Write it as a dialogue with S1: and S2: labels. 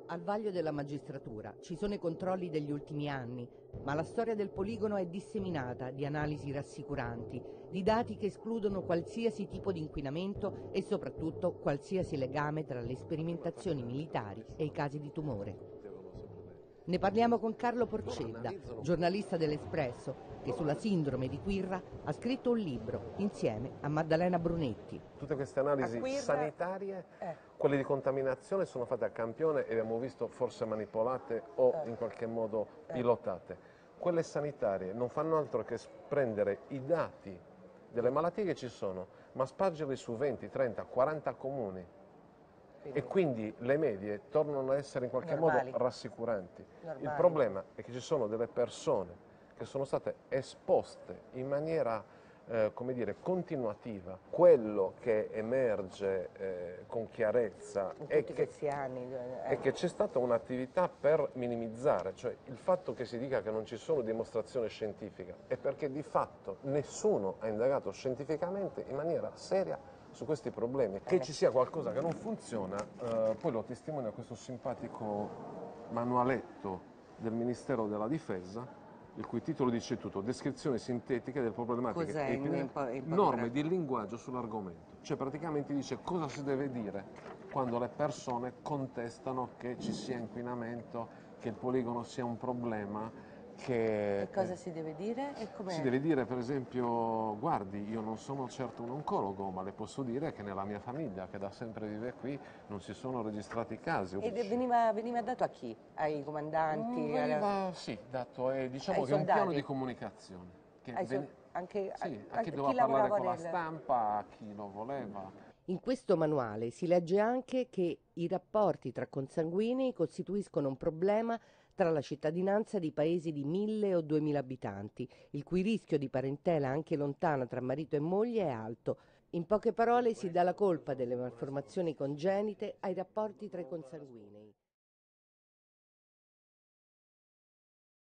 S1: Al vaglio della magistratura ci sono i controlli degli ultimi anni, ma la storia del poligono è disseminata di analisi rassicuranti, di dati che escludono qualsiasi tipo di inquinamento e soprattutto qualsiasi legame tra le sperimentazioni militari e i casi di tumore. Ne parliamo con Carlo Porcedda, giornalista dell'Espresso, che sulla sindrome di Quirra ha scritto un libro insieme a Maddalena Brunetti.
S2: Tutte queste analisi sanitarie, quelle di contaminazione, sono fatte a campione e abbiamo visto forse manipolate o in qualche modo pilotate. Quelle sanitarie non fanno altro che prendere i dati delle malattie che ci sono, ma spargerli su 20, 30, 40 comuni. E quindi le medie tornano a essere in qualche modo rassicuranti. Il problema è che ci sono delle persone che sono state esposte in maniera come dire, continuativa. Quello che emerge con chiarezza è che c'è stata un'attività per minimizzare, cioè il fatto che si dica che non ci sono dimostrazioni scientifiche è perché di fatto nessuno ha indagato scientificamente in maniera seria su questi problemi. Che ci sia qualcosa che non funziona, poi lo testimonia questo simpatico manualetto del Ministero della Difesa, il cui titolo dice tutto: descrizioni sintetiche delle problematiche epidemiche, norme di linguaggio sull'argomento. Cioè praticamente dice cosa si deve dire quando le persone contestano che ci sia inquinamento, che il poligono sia un problema.
S3: E cosa si deve dire?
S2: Si deve dire, per esempio, guardi, io non sono certo un oncologo, ma le posso dire che nella mia famiglia, che da sempre vive qui, non si sono registrati casi.
S3: E veniva dato a chi? Ai comandanti?
S2: Sì, dato diciamo che è un
S3: soldati?
S2: piano di comunicazione.
S3: Anche
S2: a chi doveva parlare con la stampa, a chi lo voleva.
S1: In questo manuale si legge anche che i rapporti tra consanguinei costituiscono un problema tra la cittadinanza di paesi di 1000 o 2000 abitanti, il cui rischio di parentela anche lontana tra marito e moglie è alto. In poche parole si dà la colpa delle malformazioni congenite ai rapporti tra i consanguinei.